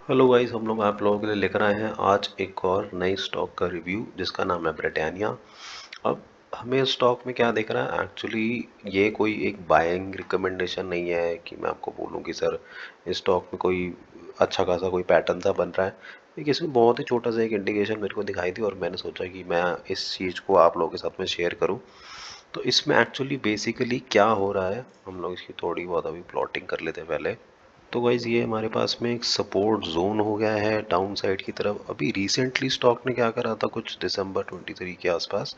Hello guys, हम लोग आप लोगों के लिए लेकर आए हैं आज एक और नई स्टॉक का रिव्यू जिसका नाम है ब्रिटानिया। अब हमें स्टॉक में क्या दिख रहा है एक्चुअली, ये कोई एक बाइंग रिकमेंडेशन नहीं है कि मैं आपको बोलूँ कि सर इस स्टॉक में कोई अच्छा खासा कोई पैटर्न सा बन रहा है। एक इसमें बहुत ही छोटा सा एक इंडिकेशन मेरे को दिखाई दी और मैंने सोचा कि मैं इस चीज़ को आप लोगों के साथ में शेयर करूँ। तो इसमें एक्चुअली बेसिकली क्या हो रहा है, हम लोग इसकी थोड़ी बहुत अभी प्लॉटिंग कर लेते हैं पहले। तो गाइज ये हमारे पास में एक सपोर्ट जोन हो गया है डाउन साइड की तरफ। अभी रिसेंटली स्टॉक ने क्या करा था, कुछ दिसंबर 23 के आसपास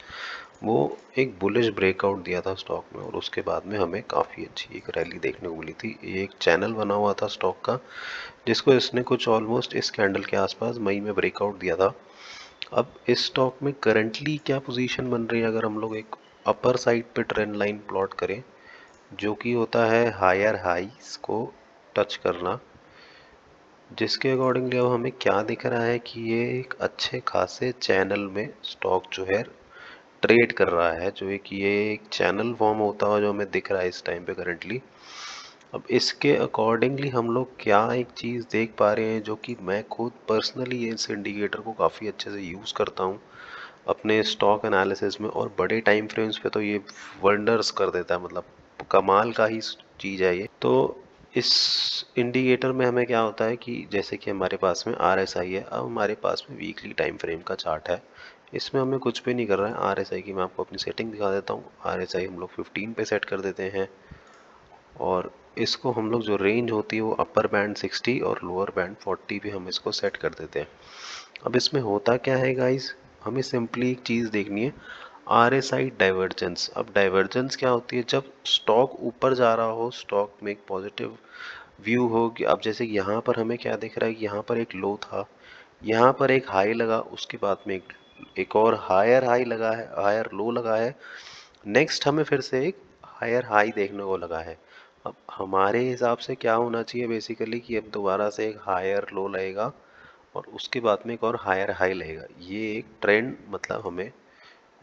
वो एक बुलिश ब्रेकआउट दिया था स्टॉक में और उसके बाद में हमें काफ़ी अच्छी एक रैली देखने को मिली थी। ये एक चैनल बना हुआ था स्टॉक का जिसको इसने कुछ ऑलमोस्ट इस कैंडल के आसपास मई में ब्रेकआउट दिया था। अब इस स्टॉक में करंटली क्या पोजीशन बन रही है, अगर हम लोग एक अपर साइड पे ट्रेंड लाइन प्लॉट करें जो कि होता है हायर हाइस को टच करना, जिसके अकॉर्डिंगली अब हमें क्या दिख रहा है कि ये एक अच्छे खासे चैनल में स्टॉक जो है ट्रेड कर रहा है, जो एक ये एक चैनल फॉर्म होता हुआ जो हमें दिख रहा है इस टाइम पे करंटली। अब इसके अकॉर्डिंगली हम लोग क्या एक चीज़ देख पा रहे हैं, जो कि मैं खुद पर्सनली इस इंडिकेटर को काफ़ी अच्छे से यूज़ करता हूँ अपने स्टॉक एनालिसिस में, और बड़े टाइम फ्रेम्स पे तो ये वंडर्स कर देता है, मतलब कमाल का ही चीज़ है ये। तो इस इंडिकेटर में हमें क्या होता है कि जैसे कि हमारे पास में RSI है, अब हमारे पास में वीकली टाइम फ्रेम का चार्ट है। इसमें हमें कुछ भी नहीं कर रहा है। RSI की मैं आपको अपनी सेटिंग दिखा देता हूँ। RSI हम लोग 15 पे सेट कर देते हैं और इसको हम लोग जो रेंज होती है वो अपर बैंड 60 और लोअर बैंड 40 पे हम इसको सेट कर देते हैं। अब इसमें होता क्या है गाइस, हमें सिंपली एक चीज़ देखनी है, RSI डाइवर्जेंस। अब डाइवर्जेंस क्या होती है, जब स्टॉक ऊपर जा रहा हो, स्टॉक में एक पॉजिटिव व्यू हो कि अब जैसे यहाँ पर हमें क्या दिख रहा है कि यहाँ पर एक लो था, यहाँ पर एक हाई लगा, उसके बाद में एक और हायर हाई लगा है, हायर लो लगा है, नेक्स्ट हमें फिर से एक हायर हाई देखने को लगा है। अब हमारे हिसाब से क्या होना चाहिए बेसिकली कि अब दोबारा से एक हायर लो लगेगा और उसके बाद में एक और हायर हाई लगेगा। ये एक ट्रेंड मतलब हमें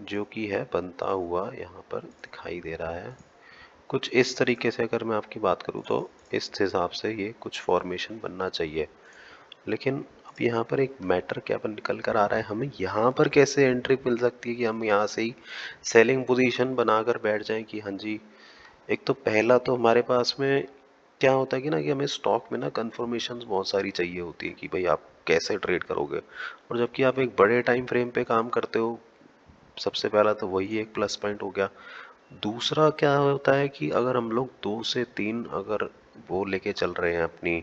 जो कि है बनता हुआ यहाँ पर दिखाई दे रहा है कुछ इस तरीके से। अगर मैं आपकी बात करूँ तो इस हिसाब से ये कुछ फॉर्मेशन बनना चाहिए। लेकिन अब यहाँ पर एक मैटर क्या पर निकल कर आ रहा है, हमें यहाँ पर कैसे एंट्री मिल सकती है कि हम यहाँ से ही सेलिंग पोजीशन बनाकर बैठ जाएं कि हाँ जी। एक तो पहला तो हमारे पास में क्या होता है कि ना कि हमें स्टॉक में ना कंफर्मेशन बहुत सारी चाहिए होती है कि भाई आप कैसे ट्रेड करोगे, और जबकि आप एक बड़े टाइम फ्रेम पे काम करते हो, सबसे पहला तो वही एक प्लस पॉइंट हो गया। दूसरा क्या होता है कि अगर हम लोग 2 से 3 अगर वो लेके चल रहे हैं अपनी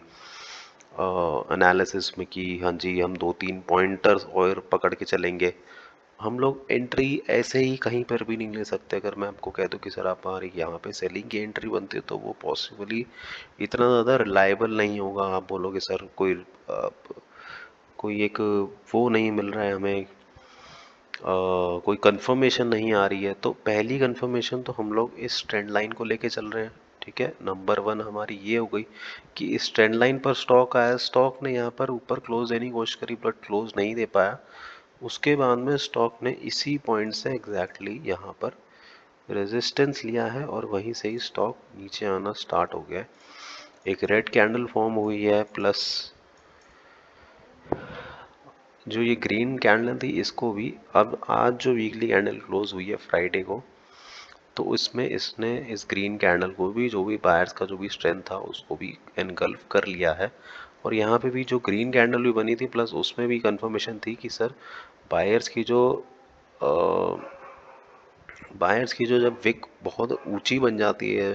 एनालिसिस में कि हाँ जी हम 2-3 पॉइंटर्स और पकड़ के चलेंगे, हम लोग एंट्री ऐसे ही कहीं पर भी नहीं ले सकते। अगर मैं आपको कह दूं कि सर आप हमारी यहाँ पे सेलिंग की एंट्री बनती है तो वो पॉसिबली इतना ज़्यादा रिलायबल नहीं होगा। आप बोलोगे सर कोई एक वो नहीं मिल रहा है हमें, कोई कंफर्मेशन नहीं आ रही है। तो पहली कंफर्मेशन तो हम लोग इस ट्रेंड लाइन को लेके चल रहे हैं। ठीक है, नंबर 1 हमारी ये हो गई कि इस ट्रेंड लाइन पर स्टॉक आया, स्टॉक ने यहाँ पर ऊपर क्लोज देने की कोशिश करी बट क्लोज नहीं दे पाया। उसके बाद में स्टॉक ने इसी पॉइंट से एग्जैक्टली यहाँ पर रेजिस्टेंस लिया है और वहीं से ही स्टॉक नीचे आना स्टार्ट हो गया है। एक रेड कैंडल फॉर्म हुई है, प्लस जो ये ग्रीन कैंडल थी इसको भी, अब आज जो वीकली कैंडल क्लोज हुई है फ्राइडे को, तो इसमें इसने इस ग्रीन कैंडल को भी, जो भी बायर्स का जो भी स्ट्रेंथ था उसको भी एनगल्फ कर लिया है। और यहाँ पे भी जो ग्रीन कैंडल भी बनी थी प्लस उसमें भी कंफर्मेशन थी कि सर बायर्स की जो बायर्स की जो जब विक बहुत ऊंची बन जाती है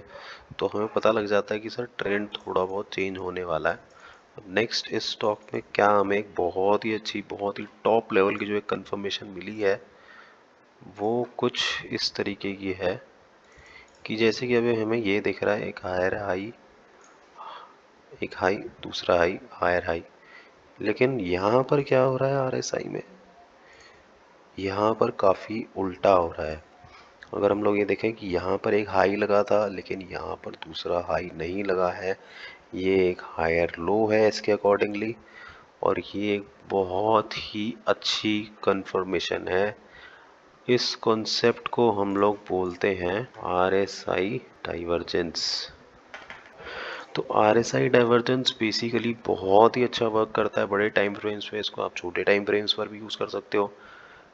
तो हमें पता लग जाता है कि सर ट्रेंड थोड़ा बहुत चेंज होने वाला है। अब नेक्स्ट इस स्टॉक में क्या हमें एक बहुत ही अच्छी, बहुत ही टॉप लेवल की जो एक कंफर्मेशन मिली है वो कुछ इस तरीके की है कि जैसे कि अभी हमें ये दिख रहा है एक हायर हाई, एक हाई, दूसरा हाई, हायर हाई। लेकिन यहाँ पर क्या हो रहा है RSI में, यहाँ पर काफ़ी उल्टा हो रहा है। अगर हम लोग ये देखें कि यहाँ पर एक हाई लगा था लेकिन यहाँ पर दूसरा हाई नहीं लगा है, ये एक हायर लो है इसके अकॉर्डिंगली, और ये एक बहुत ही अच्छी कंफर्मेशन है। इस कॉन्सेप्ट को हम लोग बोलते हैं RSI डाइवर्जेंस। तो RSI डाइवर्जेंस बेसिकली बहुत ही अच्छा वर्क करता है बड़े टाइम फ्रेम्स पे। इसको आप छोटे टाइम फ्रेम्स पर भी यूज़ कर सकते हो।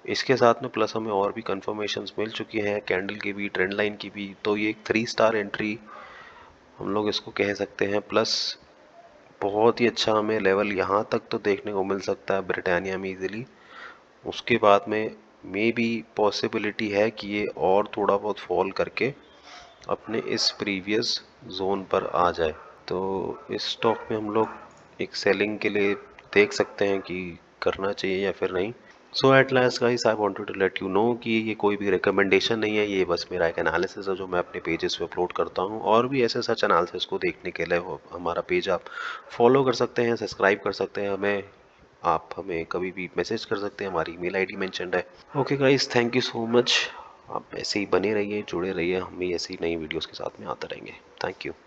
इसके साथ में प्लस हमें और भी कंफर्मेशंस मिल चुकी हैं कैंडल की भी, ट्रेंड लाइन की भी। तो ये एक 3 स्टार एंट्री हम लोग इसको कह सकते हैं। प्लस बहुत ही अच्छा हमें लेवल यहाँ तक तो देखने को मिल सकता है ब्रिटानिया में इजीली। उसके बाद में मे बी पॉसिबिलिटी है कि ये और थोड़ा बहुत फॉल करके अपने इस प्रीवियस जोन पर आ जाए। तो इस स्टॉक में हम लोग एक सेलिंग के लिए देख सकते हैं कि करना चाहिए या फिर नहीं। So at last guys, I wanted to let you know कि ये कोई भी रिकमेंडेशन नहीं है, ये बस मेरा एक एनालिसिस है जो मैं अपने पेजेस पे अपलोड करता हूँ। और भी ऐसे सच एनालिसिस को देखने के लिए हमारा पेज आप फॉलो कर सकते हैं, सब्सक्राइब कर सकते हैं हमें। आप हमें कभी भी मैसेज कर सकते हैं, हमारी ईमेल आईडी मेंशन्ड है। Okay guys, thank you so much. आप ऐसे ही बने रहिए, जुड़े रहिए, हम भी ऐसी नई वीडियोस के साथ में आते रहेंगे। Thank you.